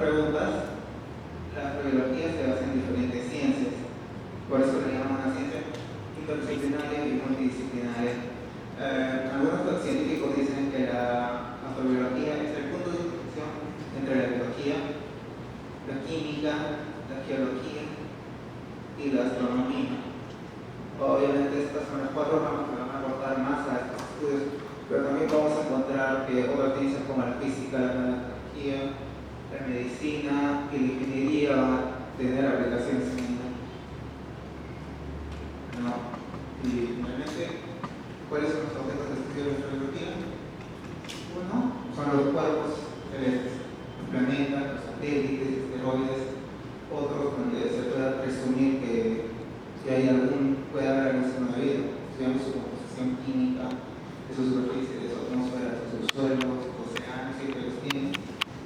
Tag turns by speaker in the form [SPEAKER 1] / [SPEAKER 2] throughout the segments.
[SPEAKER 1] preguntas, la astrobiología se basa en diferentes ciencias. Por eso le llaman una ciencia interdisciplinaria y multidisciplinaria. Algunos científicos dicen que la astrobiología es el punto de inflexión entre la biología, la química, la geología y la astronomía. Obviamente estas son las cuatro ramas que van a aportar más a estos estudios, pero también vamos a encontrar que otras ciencias como la física, la nanotecnología, la medicina y la ingeniería van a tener aplicaciones en ella. No. Y finalmente, ¿cuáles son los objetos de estudio de la astrobiología? Uno son los cuerpos celestes, los planetas, los satélites, asteroides, otros donde se pueda presumir que si hay puede haber algún signo de vida. Estudiamos su composición química, de su superficie, de su atmósfera, de sus suelos, océanos y que los tiene.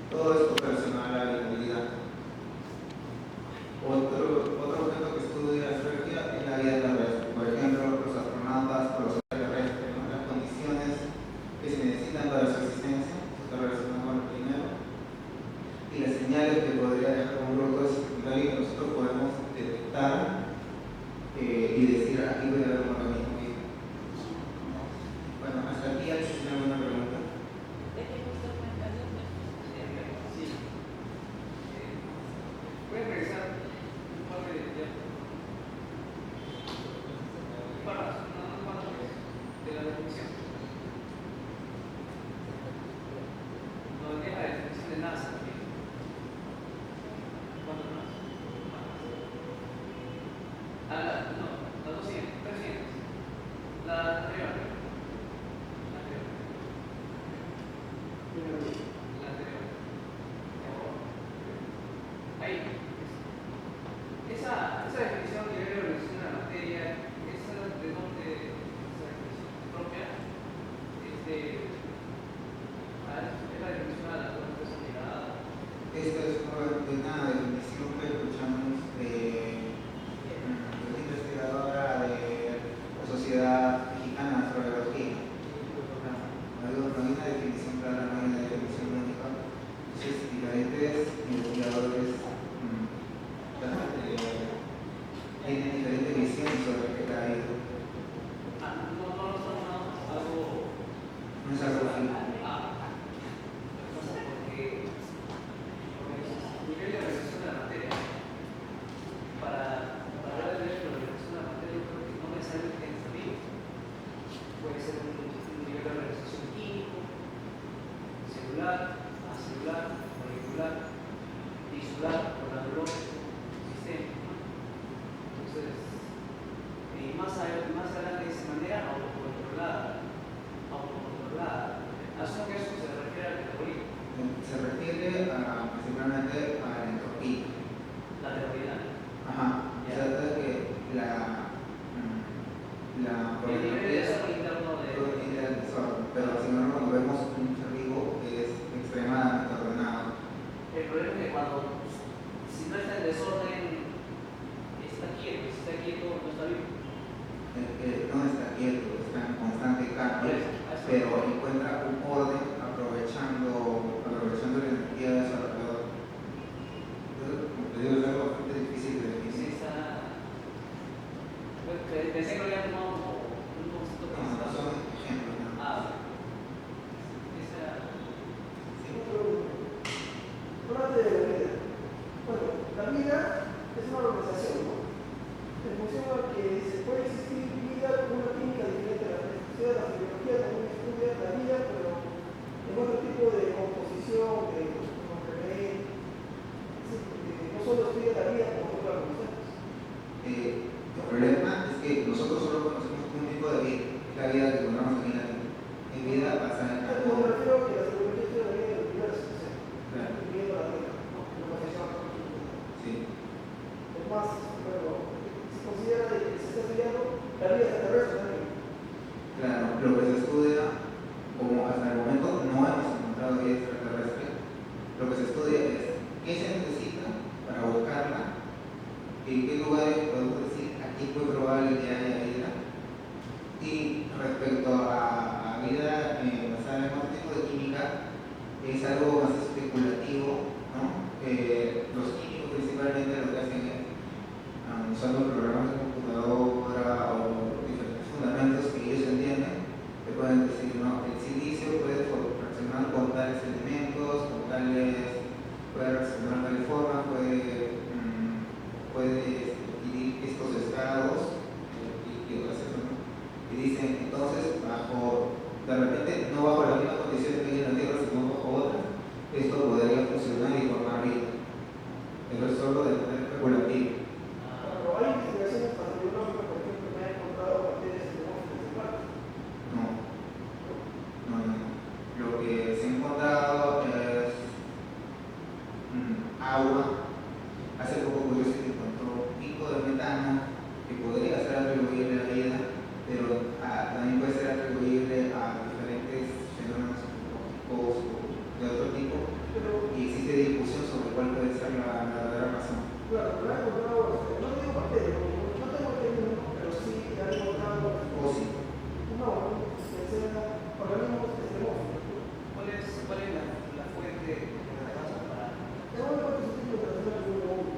[SPEAKER 1] Todo esto relacionado a la habitabilidad. Otro objeto que estudia la astrología es la vida terrestre. Por ejemplo, los astronautas o los extraterrestres, ¿no? Las condiciones que se necesitan para su existencia, está relacionado con el primero. Y las señales que podría dejar como grupos que nosotros podemos detectar y decir aquí voy a haber un organismo vivo. Bueno, hasta aquí hay alguna pregunta.
[SPEAKER 2] Sí. Voy a regresar un par de tiempo. Para de la definición. No deja la definición de NASA. ¿Cuánto más? No, las dos siguientes, tres siguientes. La anterior. La anterior. Ahí. Esa definición que yo relación a la materia, ¿esa de dónde esa definición propia? Es la definición a la cual es obligada.
[SPEAKER 1] Esta es una definición que escuchamos de una investigadora de la Sociedad Mexicana de Astrobiología. No hay una definición clara, no hay una definición única. Entonces, diferentes investigadores tienen diferentes visiones sobre qué ha ido.
[SPEAKER 2] No estamos algo.
[SPEAKER 1] No es algo fijo.
[SPEAKER 2] Porque nivel de organización de la materia, para hablar de la organización de la materia, yo creo que no necesariamente es vivo. Puede ser un nivel de organización químico, celular, acelular, molecular, tisular, organológico, sistémico. Entonces, más adelante de esa manera autocontrolada. Asumo que eso se refiere al metabolismo.
[SPEAKER 1] Se refiere principalmente a la entropía.
[SPEAKER 2] La termodinamia.
[SPEAKER 1] Ajá. O sea, es que la
[SPEAKER 2] el nivel de desorden interno
[SPEAKER 1] de desorden, pero si no, cuando vemos un ser vivo es extremadamente ordenado.
[SPEAKER 2] El problema es que si no está en desorden, está quieto. Si está quieto, no está vivo.
[SPEAKER 1] No está quieto, está en constante cambio, pero encuentra un orden aprovechando la energía de su alrededor. Entonces, como te digo, es algo bastante difícil de definir.
[SPEAKER 2] Pensé que lo había tomado un concepto
[SPEAKER 1] No, no son ejemplos. No.
[SPEAKER 3] Parte de la vida. Bueno, la vida es una organización, ¿no? En función a que se puede existir vida con una química diferente a la que la biología también estudia la vida, pero en otro tipo de composición, de no solo estudia la vida como nosotros la conocemos.
[SPEAKER 1] El problema es que nosotros solo conocemos un tipo de vida, es la vida que encontramos aquí en la Tierra. En vida pasa en la
[SPEAKER 3] Yo me refiero a que la biología estudia la vida del universo, o sea,
[SPEAKER 1] Claro.
[SPEAKER 3] incluyendo la Tierra, ¿no?
[SPEAKER 1] Sí.
[SPEAKER 3] Es más, bueno, se considera que se está estudiando la vida extraterrestre también.
[SPEAKER 1] Claro, lo que se estudia, como hasta el momento no hemos encontrado vida extraterrestre, lo que se estudia es qué se necesita para buscarla, en qué lugares podemos decir aquí fue probable que haya vida, y respecto a vida basada en otro tipo de química, es algo más especulativo, ¿no? los químicos principalmente lo que hacen es, usando programas de computadora o diferentes fundamentos que ellos entienden, te pueden decir, no, el silicio puede reaccionar con tales elementos, con tales, puede reaccionar de tal forma, puede adquirir estos estados y hacerlo, ¿no? Y dicen, entonces, de repente, no bajo las mismas condiciones que hay en la Tierra, sino bajo otras, esto podría funcionar y formar vida. Pero es solo de manera especulativa.
[SPEAKER 3] Pero hay investigaciones patológicas, por ejemplo, que han encontrado bacterias xenófilas en Marte.
[SPEAKER 1] No. Lo que se ha encontrado es agua. Hace poco curioso se encontró un pico de metano que podría ser atribuible a vida, pero también puede ser atribuible a diferentes fenómenos antropológicos o de otro tipo, y existe discusión sobre cuál puede ser la verdadera razón.
[SPEAKER 3] Claro, pero han encontrado, no digo bacterias, no tengo términos, pero sí han encontrado
[SPEAKER 1] Ósito.
[SPEAKER 3] organismos extremófilos.
[SPEAKER 2] ¿Cuál es la fuente que te vas a parar?
[SPEAKER 3] Es una participación internacional número 1.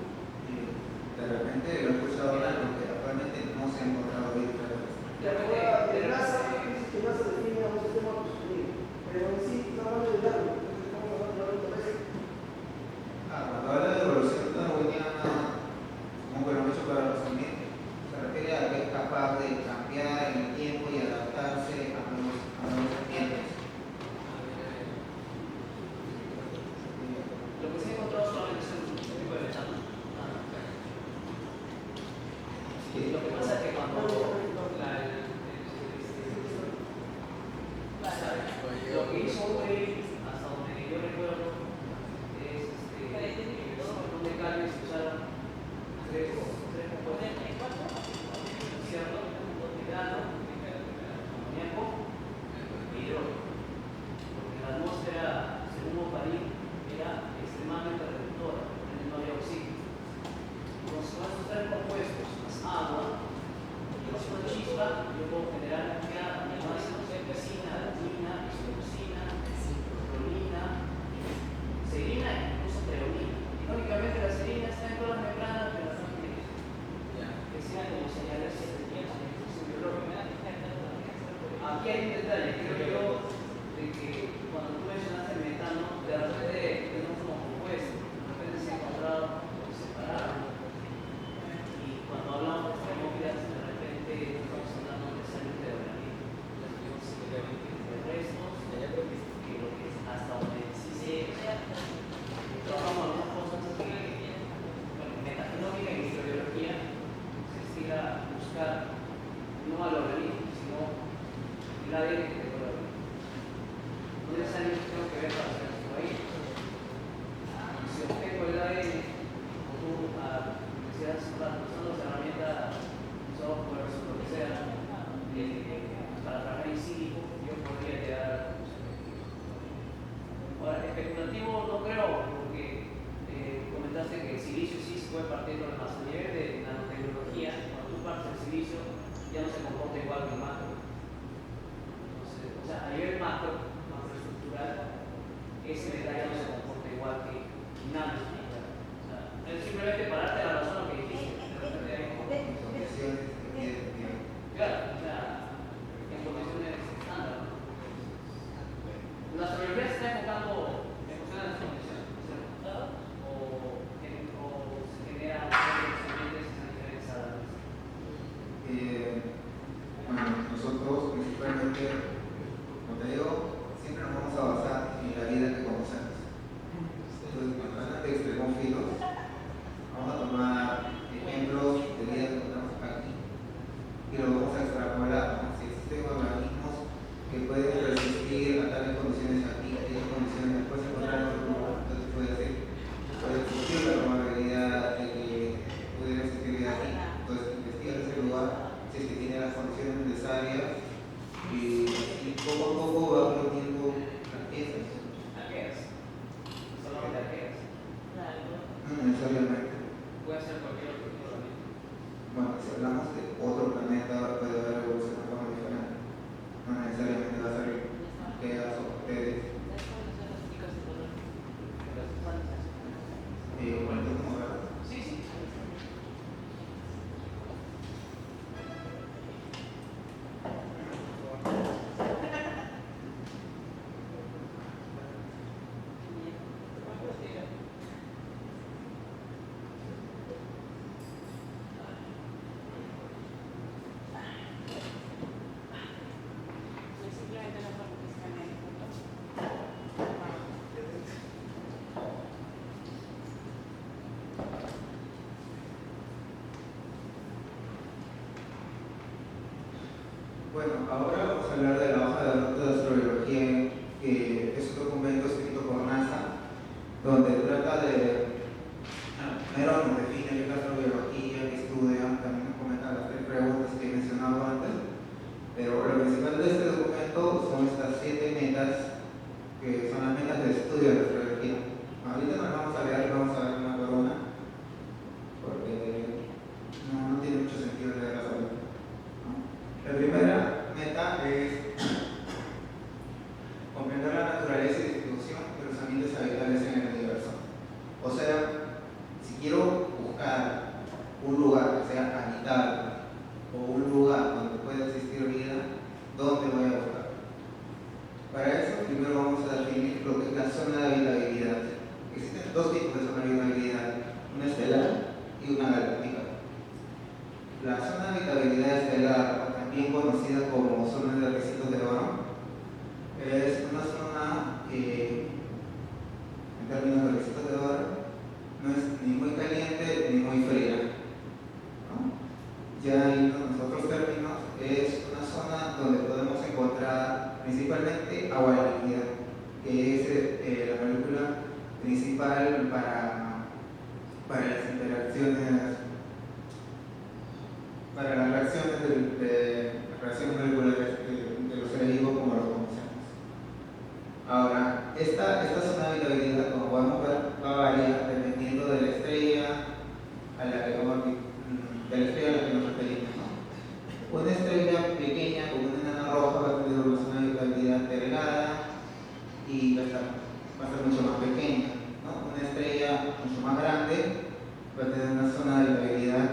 [SPEAKER 1] De repente lo he escuchado hablar porque actualmente no se ha encontrado vida extraterrestre.
[SPEAKER 3] La NASA dice que NASA define a un sistema sostenible, pero en sí está hablando de algo, entonces estamos hablando de algo terrestre.
[SPEAKER 1] Cuando habla de evolución darwiniana, como que lo he hecho para resumir, se refiere a que es capaz de cambiar en el tiempo y adaptarse a nuevos ambientes.
[SPEAKER 2] Lo que se ha encontrado solamente es un tipo de metano. Lo que pasa es que cuando lo que hizo Huawei, hasta donde yo recuerdo, es un decalio se usaron tres componentes: cierto, metano, amoníaco y hidrógeno. Porque la atmósfera, según Paris, era extremadamente reductora, porque no había oxígeno. Entonces, con estos tres compuestos más agua, y una chispa, yo puedo generar aminoácidos: caseína, adenina, isoxina, prolina, serina e incluso treonina. Irónicamente, la serina está en todas las membranas de las bacterias, que sean como señales de instrucción biológica. Aquí hay un detalle, creo yo, de que cuando tú mencionaste el metano, de repente no como compuesto, de repente se ha encontrado por separado. Y cuando hablamos de extremófilas, de repente estamos hablando necesariamente de organismos, de restos, que lo que es hasta donde sí se trabajamos algunas cosas que, bueno, en metagenómica y microbiología se estira a buscar no al organismo, sino el ADN que te puede. No necesariamente tengo que ver para hacer esto ahí. Si obtengo el ADN, como tú decías, usando las herramientas, software o lo que sea, para trabajar en sílico, yo podría llegar a la conclusión. Ahora, especulativo no creo, porque comentaste que el silicio sí se puede partir de más. A nivel de nanotecnología, cuando tú partes el silicio, ya no se comporta igual que el macro. Entonces, o sea, a nivel macroestructural, ese metal ya no se comporta igual que nanoestructural. O sea, es simplemente para darte la razón a lo que dijiste. Claro, o sea, en condiciones estándar. La astrobiología se está enfocando en función de las condiciones, ¿cierto? O se generan ambientes que sean diferentes a la
[SPEAKER 1] Bueno, nosotros principalmente, como te digo, siempre nos vamos a basar en la vida que conocemos. Entonces, cuando hablan de extremófilos, vamos a tomar ejemplos de vida que encontramos aquí y lo vamos a extrapolar, ¿no? Si existen organismos que pueden resistir a tales condiciones aquí, a tales condiciones después de encontrar en otro lugar, entonces puede existir la probabilidad de que pudiera existir vida aquí. Entonces, investigar ese lugar si es que tiene las condiciones necesarias y poco a poco va aprendiendo las piezas.
[SPEAKER 2] arqueas. Solamente arqueas.
[SPEAKER 1] No necesariamente.
[SPEAKER 2] Puede ser cualquier otro tipo de organismo.
[SPEAKER 1] Bueno, si hablamos de otro planeta, puede haber evolución de forma diferente. No necesariamente va a ser arqueas o bacterias. Bueno, ahora vamos a hablar de la hoja de ruta de astrobiología, que es un documento escrito por NASA, donde trata de, primero nos define qué es la astrobiología, qué estudia, también nos comenta las 3 preguntas que he mencionado antes, pero lo principal de este documento son estas 7 metas, que son las metas de estudio de la astrobiología. Ahorita nos vamos a leer, vamos a ver una por una, porque no tiene mucho sentido leerlas ahorita. La primera meta es comprender la naturaleza y distribución de los ambientes habitables en el universo. O sea, si quiero buscar un lugar que sea habitable o un lugar donde pueda existir vida, ¿dónde voy a buscar? Para eso, primero vamos a definir lo que es la zona de habitabilidad. Existen 2 tipos de zona de habitabilidad, una estelar y una galáctica. La zona de habitabilidad estelar, también conocida como zona de requisitos de oro, es una zona que, en términos de requisitos de oro, no es ni muy caliente ni muy fría, ¿no? Ya en otros términos, es una zona donde podemos encontrar principalmente agua líquida, que es la molécula principal para las interacciones, para las reacciones de reacciones moleculares de los seres vivos como los conocemos. Ahora, esta zona de habitabilidad, como podemos ver, va a variar dependiendo de la estrella a la que nos referimos, ¿no? Una estrella pequeña como una enana roja va a tener una zona de habitabilidad delgada y va a ser mucho más pequeña, ¿no? Una estrella mucho más grande va a tener una zona de habitabilidad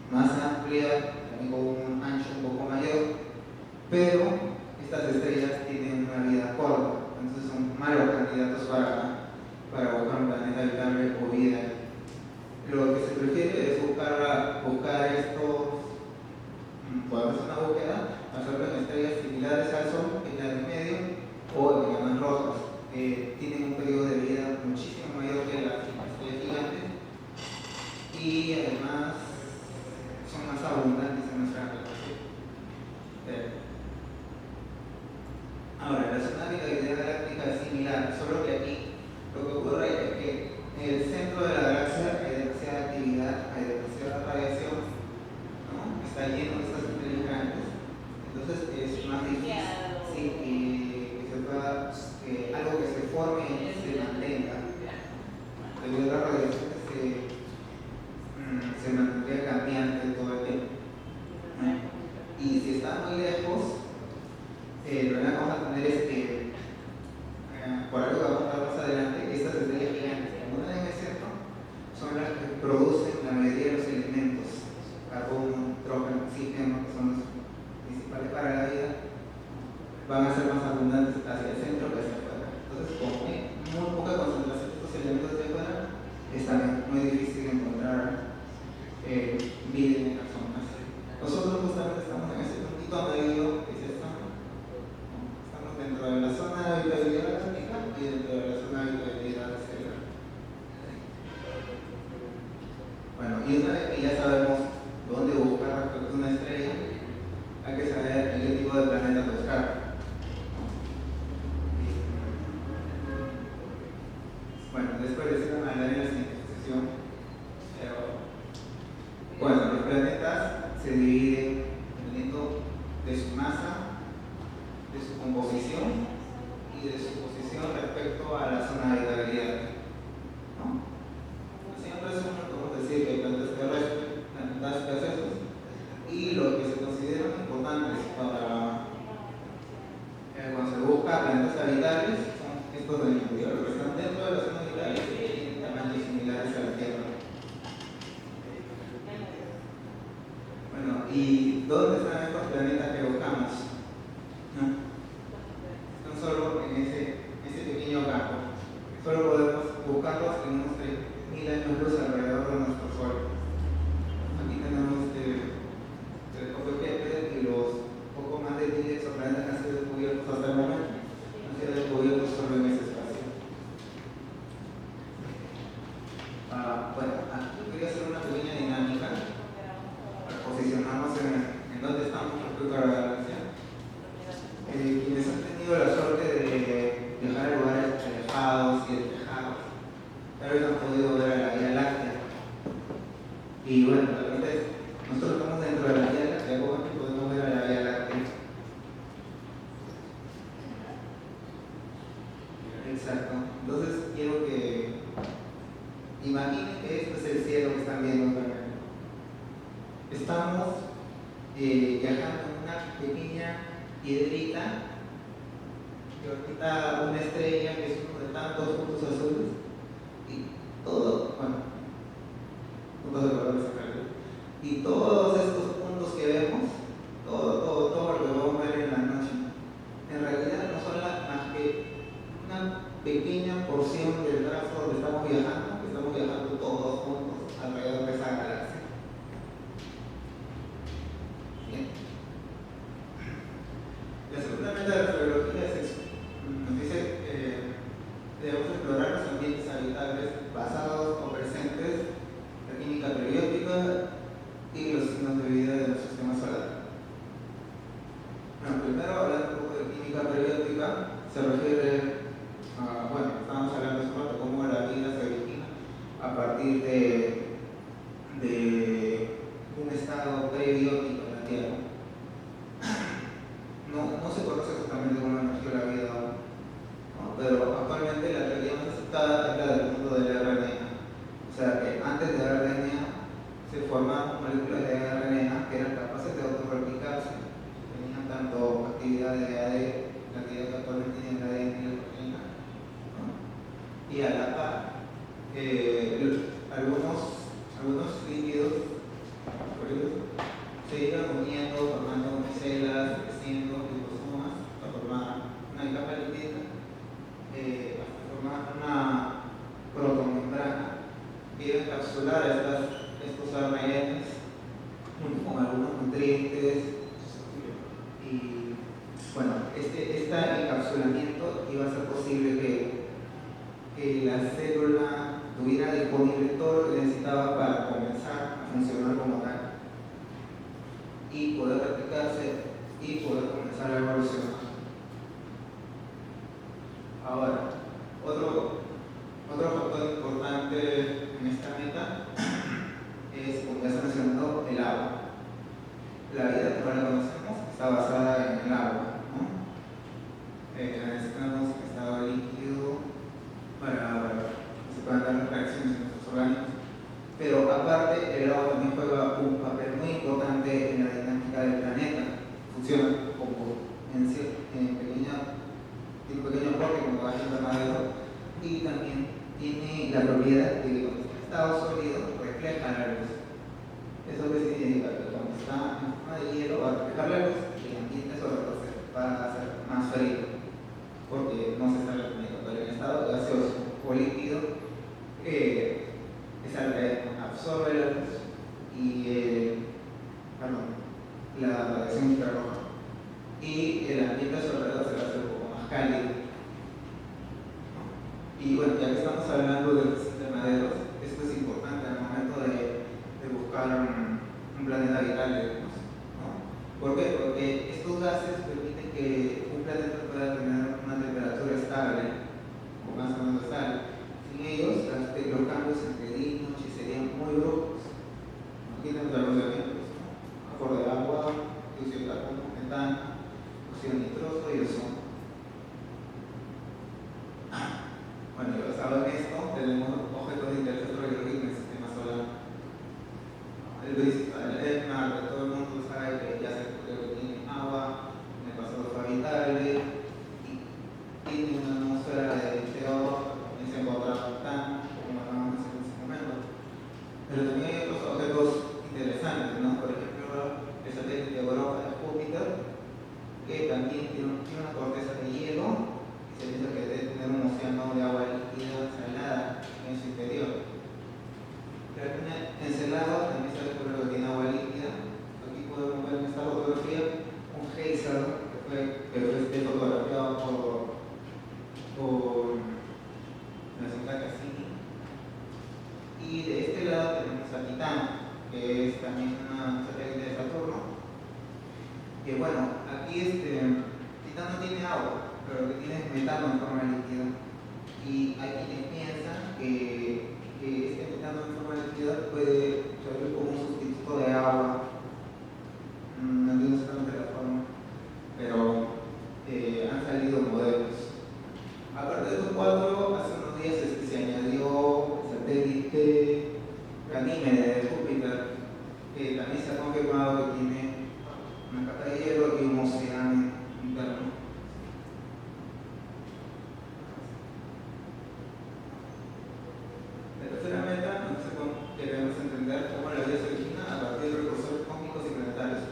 [SPEAKER 1] más amplia, también con un ancho un poco mayor, pero estas estrellas tienen una vida corta, entonces son malos candidatos para buscar un planeta habitable o vida. Lo que se prefiere es buscar estos, podemos hacer una búsqueda, hacerlo en estrellas similares al Sol, en la de medio, o en enanas rojas, que tienen un periodo de vida muchísimo mayor que las estrellas gigantes y además son más abundantes en nuestra galaxia. Ahora, la zona de habitabilidad galáctica es similar, solo que aquí lo que ocurre es que en el centro de la galaxia hay demasiada actividad, hay demasiada radiación, ¿no? Está lleno de estas estrellas grandes, entonces es más difícil que algo que se forme se mantenga. Debido a la radiación se mantendría cambiante todo el tiempo, ¿no? Y si está muy lejos, lo que vamos a tener es que, por algo que vamos a ver más adelante, estas estrellas gigantes, como una en el centro, son las que producen la mayoría de los elementos, carbono, nitrógeno, oxígeno, que son los principales para la vida, van a ser más abundantes hacia el centro que hacia afuera. Entonces, como hay muy poca concentración de estos elementos de afuera, es también muy difícil encontrar vida en las zonas. Nosotros justamente estamos en ese puntito amarillo, que es esta. Estamos dentro de la zona de habitabilidad galáctica y dentro de la zona de habitabilidad estelar. Bueno, y una vez que ya sabemos dónde buscar respecto a una estrella, hay que saber en qué tipo de planeta buscar. Bueno, después de eso hablaré en la siguiente sesión. Bueno, los planetas se dividen dependiendo de su masa, de su composición y de su posición respecto a la zona de habitabilidad, ¿no? Así en resumen, podemos decir que hay planetas terrestres, planetas gaseosos, y lo que se consideran importantes para cuando se busca planetas habitables son estos del interior, los que están dentro de la zona habitable y que tienen tamaños similares a la Tierra. Bueno, ¿y dónde están estos planetas que buscamos? ¿No? Están solo en ese pequeño campo. Solo podemos en una pequeña piedrita, que ahorita una estrella, que es uno de tantos puntos azules, y todo, bueno, puntos de colores en realidad, y todos estos puntos que vemos, todo lo que vamos a ver en la noche, en realidad no son más que una pequeña porción del trazo donde estamos viajando todos juntos alrededor de esa galaxia. Bien. La segunda meta de la astrología es eso. Nos dice que debemos explorar los ambientes habitables basados o presentes, la química periódica y los signos de vida de nuestro sistema solar. Bueno, primero, hablando un poco de química periódica, se refiere a, bueno, estábamos hablando hace rato cómo la vida se origina a partir de un estado prebiótico en la Tierra. No se conoce exactamente cómo nació la vida aún, ¿no? Pero actualmente la teoría más aceptada es la del mundo del RNA. O sea que antes del RNA se formaron moléculas de RNA que eran capaces de autorreplicarse, tenían tanto actividad de ADN, la actividad que actualmente tiene el ADN y la proteína, ¿no? Y a la par, algunos líquidos se iban uniendo, formando micelas, creciendo, liposomas, para formar una capa lipídica, hasta formar una protomembrana que iba a encapsular estos ARNs junto con algunos nutrientes. Y bueno, este encapsulamiento iba a hacer posible que la célula tuviera disponible todo lo que necesitaba para comenzar a funcionar como tal y poder replicarse y poder comenzar a evolucionar. Ahora, otro factor importante en esta meta es, como ya se ha mencionado, el agua. La vida como la conocemos está basada en el agua, ¿no? Necesitamos estado líquido para que se puedan dar reacciones en nuestros organismos. Pero aparte, el agua también juega un papel muy importante en la dinámica del planeta. Funciona como en pequeño bloque, como va invernadero, y también tiene la propiedad de que cuando está en estado sólido refleja la luz. ¿Eso qué significa? Que cuando está en forma de hielo va a reflejar la luz y el ambiente va a ser más frío, porque no se está reuniendo. Pero en estado gaseoso o líquido, esa absorbe la luz y la radiación infrarroja, y el ambiente a su alrededor se va a hacer un poco más cálido. Y bueno, ya que estamos hablando de los invernaderos, esto es importante al momento de buscar un planeta habitable, ¿no? ¿Por qué? Porque estos gases permiten que un planeta pueda tener una temperatura estable, o más o menos estable. Sin ellos, los cambios entre día y noche serían muy bruscos. Aquí tenemos algunos ejemplos, ¿no? Vapor de agua, dióxido de carbono, metano, óxido nitroso y ozono. Bueno, y basado en esto, tenemos objetos de interés astrológico en el sistema solar. El principal es Marte, todo el mundo sabe que ya se descubrió que tiene agua, en el pasado fue habitable, y tiene una atmósfera de CO2, también se encontraba metano, como hablábamos en ese momento. Pero también hay otros objetos interesantes, ¿no? Por ejemplo, el satélite de Europa de Júpiter, que también tiene una corteza de hielo, y se piensa que debe tener un océano de agua líquida salada en su interior. Encelado también se descubrió que tiene agua líquida. Aquí podemos ver en esta fotografía un geyser que fue fotografiado por la señora Cassini. Y de este lado tenemos a Titán, que es también una satélite de Saturno. Que bueno, aquí Titán no tiene agua, pero lo que tiene es metano en forma líquida. Y hay quienes piensan que este metano en forma líquida puede servir como un sustituto de agua. No entiendo exactamente la forma, pero han salido modelos. Aparte de estos cuatro, hace unos días se añadió el satélite Ganímede de Júpiter, que también se ha confirmado que tiene una capa de de hielo y un océano interno. La tercera meta, queremos entender cómo la vida se origina a partir de recursos cósmicos y planetarios.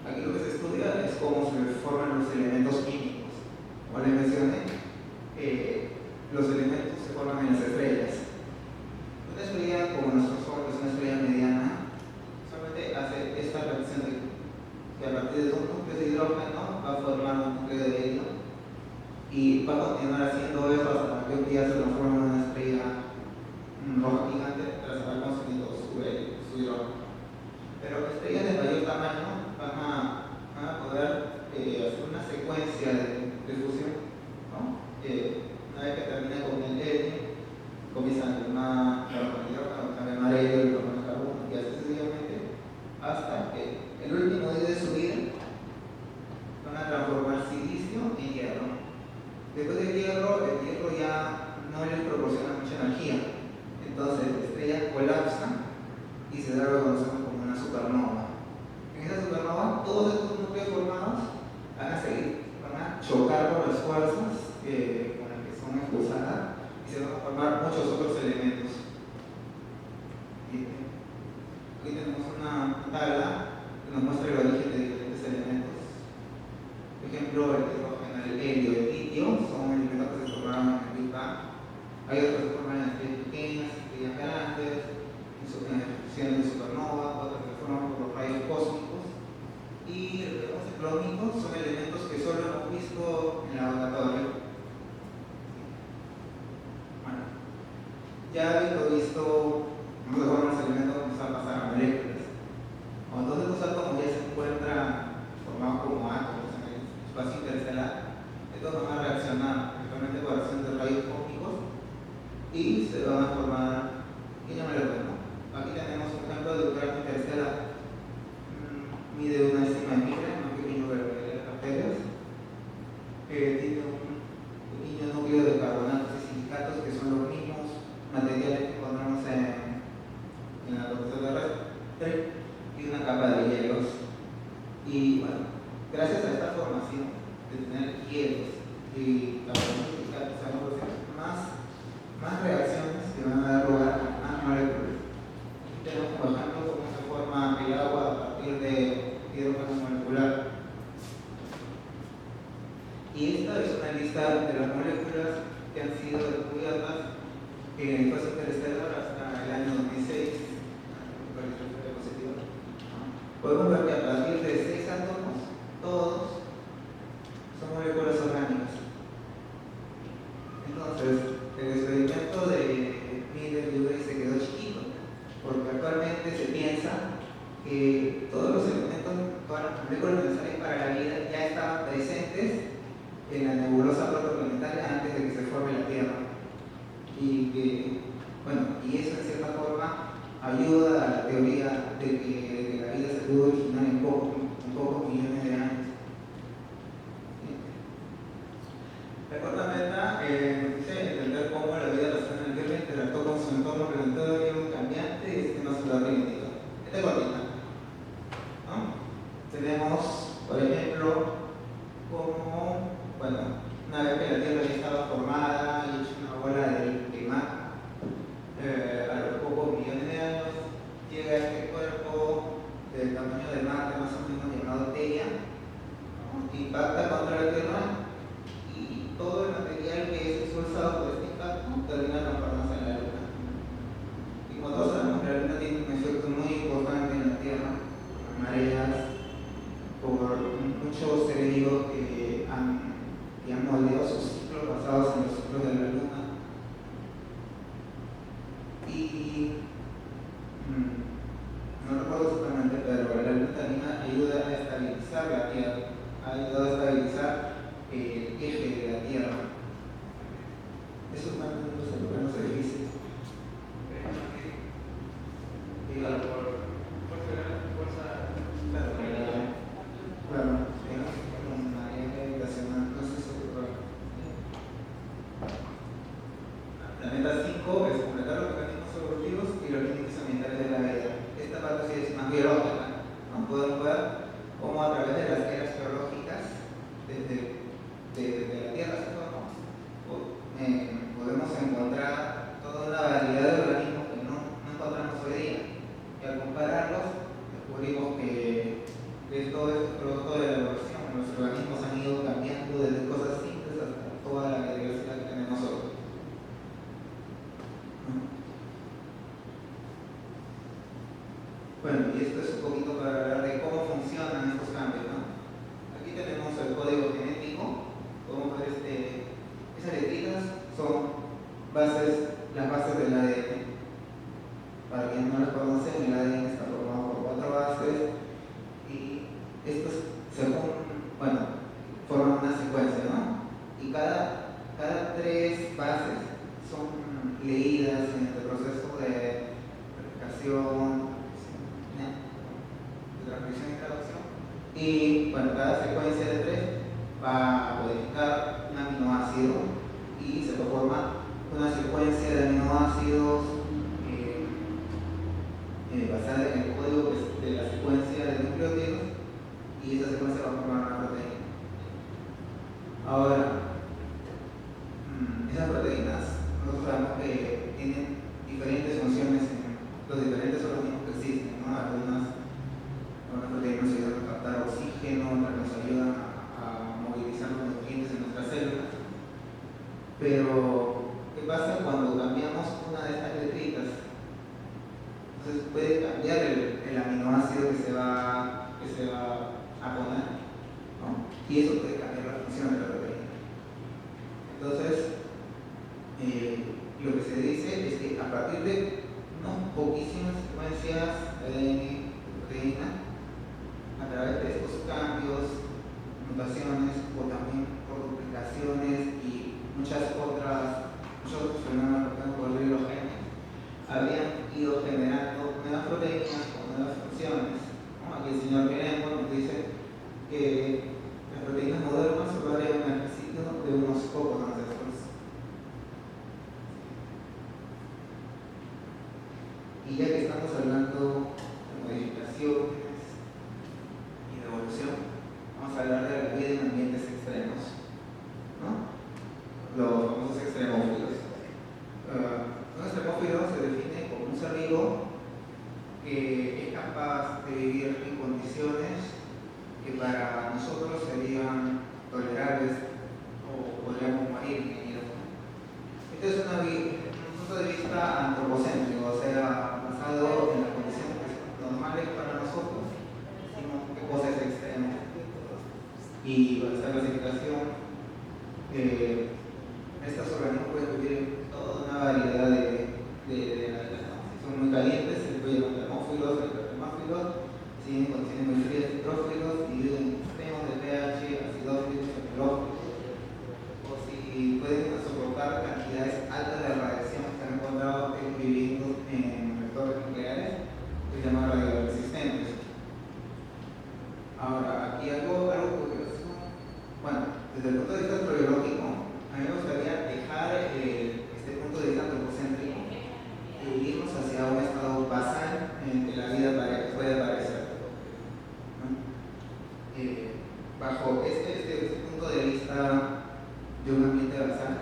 [SPEAKER 1] Aquí lo que se estudia es cómo se forman los elementos químicos. Como les mencioné, los elementos se forman en las estrellas. Una estrella como nuestro Sol, que es una estrella mediana, solamente hace esta reacción de que a partir de dos núcleos de hidrógeno va a formar un núcleo de helio y va a continuar haciendo eso hasta que un día se transforma en una estrella roja gigante tras haber consumido su hidrógeno. Pero estrellas de mayor tamaño van a poder hacer una secuencia de fusión, ¿no? Una vez que termina con el helio, comienzan a quemar hidrógeno, a quemar helio y tomar carbono, y así sucesivamente hasta que el último día de su vida van a transformar silicio en hierro. Después del hierro, el hierro ya no les proporciona mucha energía, entonces la estrella colapsa y se da lo que conocemos como una supernova. En esa supernova, todos estos núcleos formados van a chocar con las fuerzas con las que son expulsadas y se van a formar muchos otros elementos. Aquí tenemos una tabla que nos muestra el origen de diferentes elementos. Por ejemplo, el hidrógeno, el helio y el litio son elementos que se formaron en el Big Bang. Hay otros que se forman en estrellas pequeñas, estrellas grandes, en fusiones de supernova, otros que se forman por los rayos cósmicos. Y los elementos clónicos son elementos que solo hemos visto en el laboratorio. Bueno, ya habiendo visto cómo se forman los elementos, vamos a pasar a moléculas. Cuando todos estos átomos ya se encuentran formados como átomos en el espacio interestelar, estos van a reaccionar principalmente por acción de rayos cósmicos y se van a formar pequeñas moléculas, ¿no? Aquí tenemos un ejemplo de un cuerpo interestelar. Mide una décima de micra, más pequeño que las bacterias. Tiene un pequeño núcleo de carbonatos y silicatos que son los mismos materiales que encontramos en la atmósfera terrestre, y una capa de hielos. Y bueno, gracias a esta formación de tener hielos y carbonatos y silicatos, se van a producir más reacciones que van a dar lugar a más moléculas. Aquí tenemos, por ejemplo, cómo se forma el agua a partir de hidrógeno molecular. Y esta es una lista de las moléculas que han sido descubiertas en el espacio interestelar hasta el año 2006. Podemos ver que a partir de 6 átomos, todos son moléculas orgánicas. Entonces, el experimento de Miller se quedó chiquito, porque actualmente se piensa que todos los elementos, todas las moléculas necesarias para la vida ya estaban presentes en la nebulosa protoplanetaria antes de que se forme la Tierra. Y eso en cierta forma ayuda a la teoría de que la vida se pudo originar en pocos millones de años. La cuarta meta dice entender cómo la vida relacionada en la Tierra interactuó con su entorno planetario cambiante y sistema solar primitivo. Esta es cortita, ¿no? Tenemos, por ejemplo, como, una vez que la Tierra ya estaba formada y hecha una bola de magma, a los pocos millones de años llega este cuerpo del tamaño de Marte, más o menos llamado Theia, ¿no? Impacta contra la Tierra y todo el material que es expulsado por este impacto termina transformándose en la Luna. Y como todos sabemos, la Luna tiene un efecto muy importante en la Tierra, por mareas, por muchos seres vivos que han moldeado sus ciclos basados en los ciclos de la Luna. Y no recuerdo exactamente, pero la Luna también ayuda a estabilizar la Tierra, ha ayudado a estabilizar el eje de la Tierra. Eso es más o menos lo que no se dice. La meta 5 es completar los mecanismos evolutivos y los límites ambientales de la vida. Esta parte sí es más biológica, ¿no? Podemos ver cómo a través de las eras bueno, forman una secuencia, ¿no? Y cada 3 bases son leídas en el proceso de verificación, de transcripción y traducción. Y bueno, cada secuencia de 3 va a codificar un aminoácido y se forma una secuencia de aminoácidos basada en el código de la secuencia de nucleótidos, y esa secuencia va a formar una proteína. Ahora, esas proteínas, nosotros sabemos que tienen diferentes funciones en los diferentes organismos que existen, ¿no? Algunas proteínas nos ayudan a captar oxígeno, otras nos ayudan a movilizar los nutrientes en nuestras células. Pero, ¿qué pasa cuando cambiamos una de estas letritas? Entonces puede cambiar el aminoácido que se va a poner, ¿no? Y eso puede cambiar la función de la proteína. Entonces, lo que se dice es que a partir de unas poquísimas secuencias de ADN y proteína, a través de estos cambios, mutaciones o también por duplicaciones y muchos otros fenómenos que pueden ocurrir en los genes, habrían ido generando nuevas proteínas con nuevas funciones, ¿no? Aquí el señor Querembo nos dice que las proteínas modernas solo harían un ejercicio de unos pocos ancestros. Y ya que estamos hablando de modificaciones y de evolución, vamos a hablar de la vida en ambientes extremos, ¿no? Los famosos extremófilos. Un extremófilo se define como un ser vivo que es capaz de vivir en condiciones que para nosotros serían tolerables o podríamos morir en ellas, ¿no? Este es un punto de vista antropocéntrico, o sea, basado en las condiciones normales para nosotros, sino que cosas extremas. Y con esta clasificación, estos organismos pueden vivir en toda una variedad de hábitats, ¿no? Si son muy calientes, se les puede llamar termófilos, hipertermófilos. Si en condiciones muy frías, hidrófilos, y viven en extremos de pH, acidófilos, heterófilos. O si pueden soportar cantidades altas de radiación que se han encontrado viviendo en reactores nucleares, que se llaman radioresistentes. Ahora, aquí algo curioso. Bueno, desde el punto de vista astrobiológico, a mí me gustaría dejar este punto de vista antropocéntrico e irnos hacia un estado basal en que la vida puede aparecer, ¿no? Bajo este punto de vista de un ambiente basal,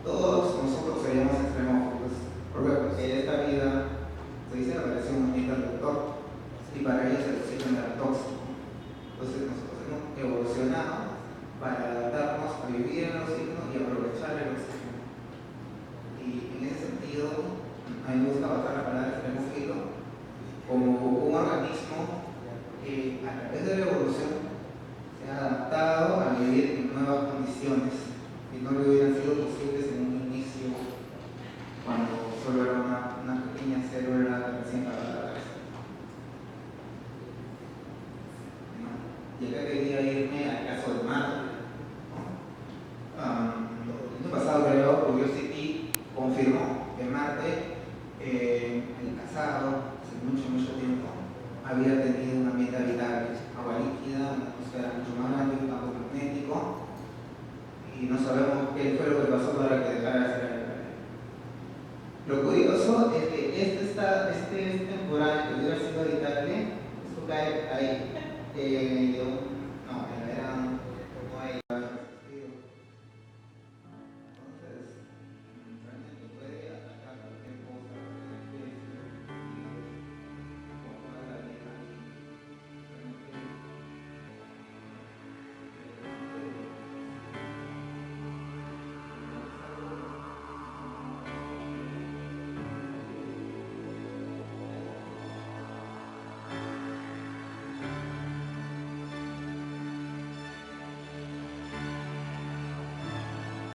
[SPEAKER 1] todos nosotros seríamos extremófilos. ¿Por qué? Porque esta vida se dice aparece en un ambiente reductor y para ello el oxígeno era tóxico. Entonces nosotros hemos evolucionado para adaptarnos a vivir en el oxígeno y aprovechar el oxígeno. Y en ese sentido, a mí me gusta basar la palabra extremófilo como un organismo que a través de la evolución se ha adaptado a vivir en nuevas condiciones que no le hubieran sido posibles en un inicio, cuando solo era una pequeña célula recién acabada de crecer. Y acá quería irme